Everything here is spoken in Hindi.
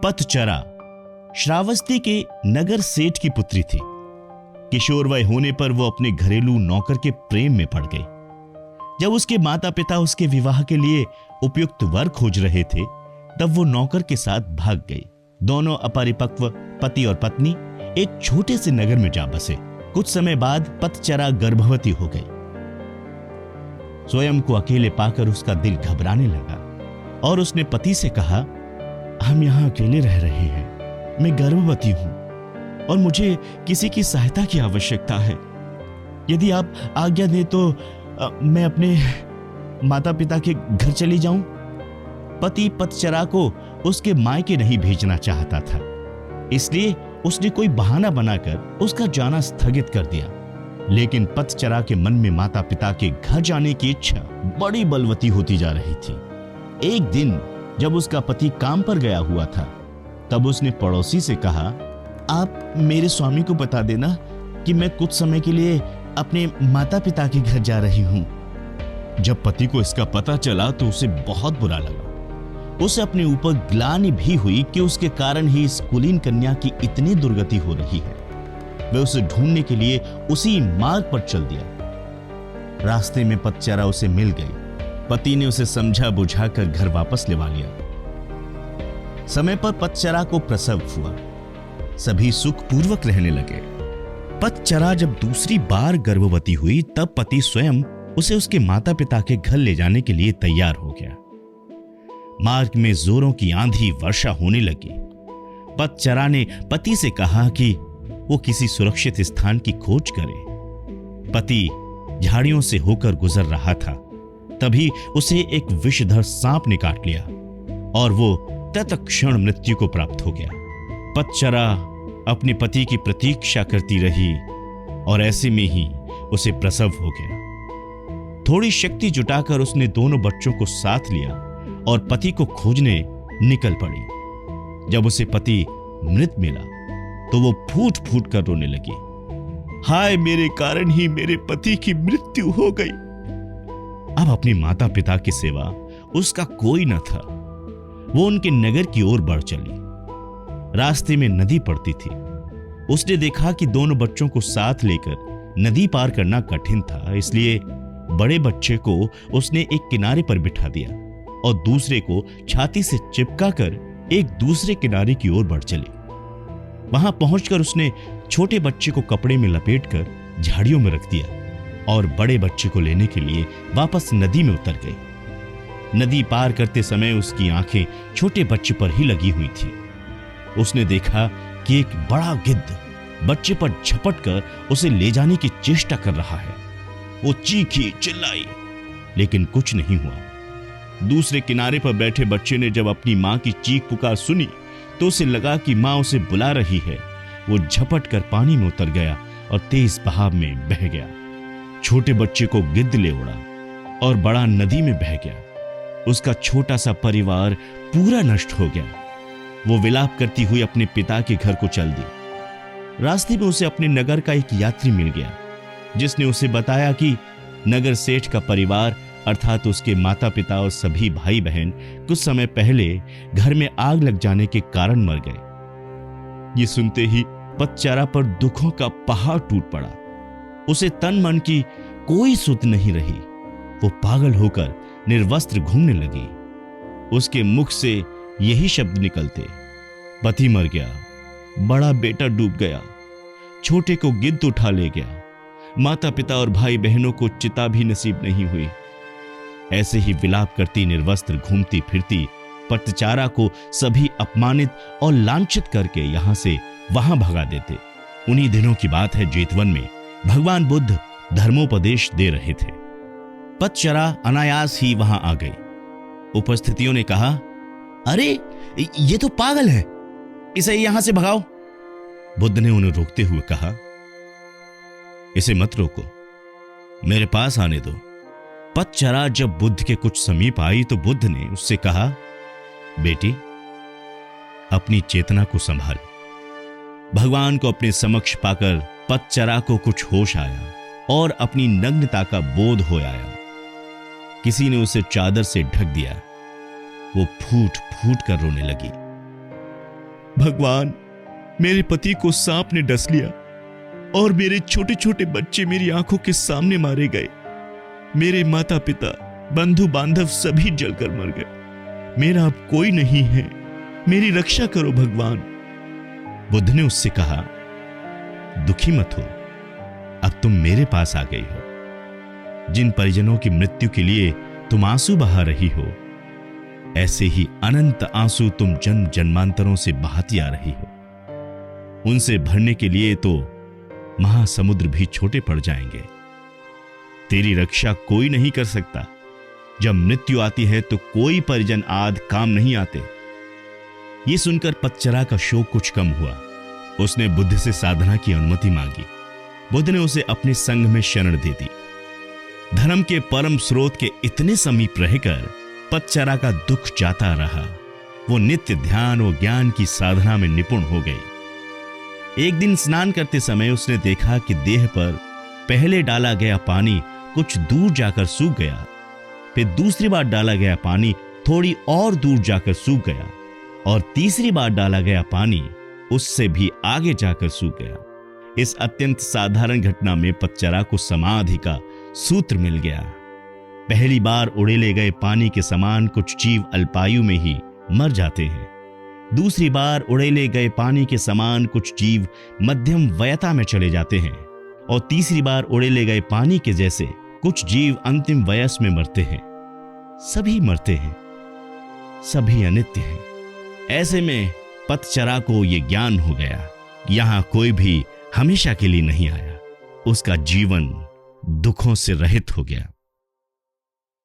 पतचरा श्रावस्ती के नगर सेठ की पुत्री थी। किशोर वय होने पर वो अपने घरेलू नौकर के प्रेम में पड़ गई। जब उसके माता पिता उसके विवाह के लिए उपयुक्त वर खोज रहे थे, तब वो नौकर के साथ भाग गई। दोनों अपरिपक्व पति और पत्नी एक छोटे से नगर में जा बसे। कुछ समय बाद पतचरा गर्भवती हो गई। स्वयं को अकेले पाकर उसका दिल घबराने लगा और उसने पति से कहा, हम यहां अकेले रह रहे हैं, मैं गर्भवती हूं और मुझे किसी की सहायता की आवश्यकता है। यदि आप आज्ञा दें तो मैं अपने माता पिता के घर चली जाऊं। पति पतचरा को उसके मायके नहीं भेजना चाहता था, इसलिए उसने कोई बहाना बनाकर उसका जाना स्थगित कर दिया। लेकिन पतचरा के मन में माता पिता के घर जाने की इच्छा बड़ी बलवती होती जा रही थी। एक दिन जब उसका पति काम पर गया हुआ था, तब उसने पड़ोसी से कहा, आप मेरे स्वामी को बता देना कि मैं कुछ समय के लिए अपने माता पिता के घर जा रही हूं। जब पति को इसका पता चला तो उसे बहुत बुरा लगा। उसे अपने ऊपर ग्लानि भी हुई कि उसके कारण ही इस कुलीन कन्या की इतनी दुर्गति हो रही है। वह उसे ढूंढने के लिए उसी मार्ग पर चल दिया। रास्ते में पतचरा उसे मिल गई। पति ने उसे समझा बुझाकर घर वापस लेवा लिया। समय पर पतचरा को प्रसव हुआ। सभी सुखपूर्वक रहने लगे। पतचरा जब दूसरी बार गर्भवती हुई, तब पति स्वयं उसे उसके माता पिता के घर ले जाने के लिए तैयार हो गया। मार्ग में जोरों की आंधी वर्षा होने लगी। पतचरा ने पति से कहा कि वो किसी सुरक्षित स्थान की खोज करे। पति झाड़ियों से होकर गुजर रहा था, तभी उसे एक विषधर सांप ने काट लिया और वो तत्क्षण मृत्यु को प्राप्त हो गया। पतचरा अपने पति की प्रतीक्षा करती रही और ऐसे में ही उसे प्रसव हो गया। थोड़ी शक्ति जुटाकर उसने दोनों बच्चों को साथ लिया और पति को खोजने निकल पड़ी। जब उसे पति मृत मिला तो वो फूट फूट कर रोने लगी। हाय, मेरे कारण ही मेरे पति की मृत्यु हो गई। अब अपने माता पिता की सेवा उसका कोई न था। वो उनके नगर की ओर बढ़ चली। रास्ते में नदी पड़ती थी। उसने देखा कि दोनों बच्चों को साथ लेकर नदी पार करना कठिन था, इसलिए बड़े बच्चे को उसने एक किनारे पर बिठा दिया और दूसरे को छाती से चिपका कर एक दूसरे किनारे की ओर बढ़ चली। वहां पहुंचकर उसने छोटे बच्चे को कपड़े में लपेटकर झाड़ियों में रख दिया और बड़े बच्चे को लेने के लिए वापस नदी में उतर गई। नदी पार करते समय उसकी आंखें छोटे बच्चे पर ही लगी हुई थी। उसने देखा कि एक बड़ा गिद्ध बच्चे पर झपट कर उसे ले जाने की चेष्टा कर रहा है। वो चीखी चिल्लाई, लेकिन कुछ नहीं हुआ। दूसरे किनारे पर बैठे बच्चे ने जब अपनी मां की चीख पुकार सुनी तो उसे लगा कि मां उसे बुला रही है। वो झपट कर पानी में उतर गया और तेज बहाव में बह गया। छोटे बच्चे को गिद्ध ले उड़ा और बड़ा नदी में बह गया। उसका छोटा सा परिवार पूरा नष्ट हो गया। वो विलाप करती हुई अपने पिता के घर को चल दी। रास्ते में उसे अपने नगर का एक यात्री मिल गया, जिसने उसे बताया कि नगर सेठ का परिवार अर्थात उसके माता पिता और सभी भाई बहन कुछ समय पहले घर में आग लग जाने के कारण मर गए। ये सुनते ही पतचरा पर दुखों का पहाड़ टूट पड़ा। उसे तन मन की कोई सुध नहीं रही। वो पागल होकर निर्वस्त्र घूमने लगी। उसके मुख से यही शब्द निकलते, पति मर गया, बड़ा बेटा डूब गया, छोटे को गिद्ध उठा ले गया, माता पिता और भाई बहनों को चिता भी नसीब नहीं हुई। ऐसे ही विलाप करती निर्वस्त्र घूमती फिरती पतचरा को सभी अपमानित और लांछित करके यहां से वहां भगा देते। उन्हीं दिनों की बात है, जेतवन में भगवान बुद्ध धर्मोपदेश दे रहे थे। पतचरा अनायास ही वहां आ गई। उपस्थितियों ने कहा, अरे ये तो पागल है, इसे यहां से भगाओ। बुद्ध ने उन्हें रोकते हुए कहा, इसे मत रोको, मेरे पास आने दो। पतचरा जब बुद्ध के कुछ समीप आई तो बुद्ध ने उससे कहा, बेटी अपनी चेतना को संभाल। भगवान को अपने समक्ष पाकर पतचरा को कुछ होश आया और अपनी नग्नता का बोध हो आया। किसी ने उसे चादर से ढक दिया। वो फूट फूट कर रोने लगी। भगवान, मेरे पति को सांप ने डस लिया और मेरे छोटे छोटे बच्चे मेरी आंखों के सामने मारे गए। मेरे माता पिता, बंधु बांधव सभी जलकर मर गए। मेरा अब कोई नहीं है, मेरी रक्षा करो भगवान। बुद्ध ने उससे कहा, दुखी मत हो, अब तुम मेरे पास आ गई हो। जिन परिजनों की मृत्यु के लिए तुम आंसू बहा रही हो, ऐसे ही अनंत आंसू तुम जन्म जन्मांतरों से बहाती आ रही हो। उनसे भरने के लिए तो महासमुद्र भी छोटे पड़ जाएंगे। तेरी रक्षा कोई नहीं कर सकता। जब मृत्यु आती है तो कोई परिजन आद काम नहीं आते। ये सुनकर पतचरा का शोक कुछ कम हुआ। उसने बुद्ध से साधना की अनुमति मांगी। बुद्ध ने उसे अपने संग में शरण दे दी। धर्म के परम स्रोत के इतने समीप रहकर पतचरा का दुख जाता रहा। वो नित्य ध्यान और ज्ञान की साधना में निपुण हो गई। एक दिन स्नान करते समय उसने देखा कि देह पर पहले डाला गया पानी कुछ दूर जाकर सूख गया। फिर दूसरी बार डाला गया पानी थोड़ी और दूर जाकर सूख गया और तीसरी बार डाला गया पानी उससे भी आगे जाकर सूख गया। इस अत्यंत साधारण घटना में पतचरा को समाधि का सूत्र मिल गया। पहली बार उड़ेले गए पानी के समान कुछ जीव अल्पायु में ही मर जाते हैं। दूसरी बार उड़ेले गए पानी के समान कुछ जीव मध्यम वयता में चले जाते हैं और तीसरी बार उड़ेले गए पानी के जैसे कुछ जीव अंतिम वयस में मरते हैं। सभी मरते हैं, सभी अनित्य हैं। ऐसे में पतचरा को यह ज्ञान हो गया, यहां कोई भी हमेशा के लिए नहीं आया। उसका जीवन दुखों से रहित हो गया।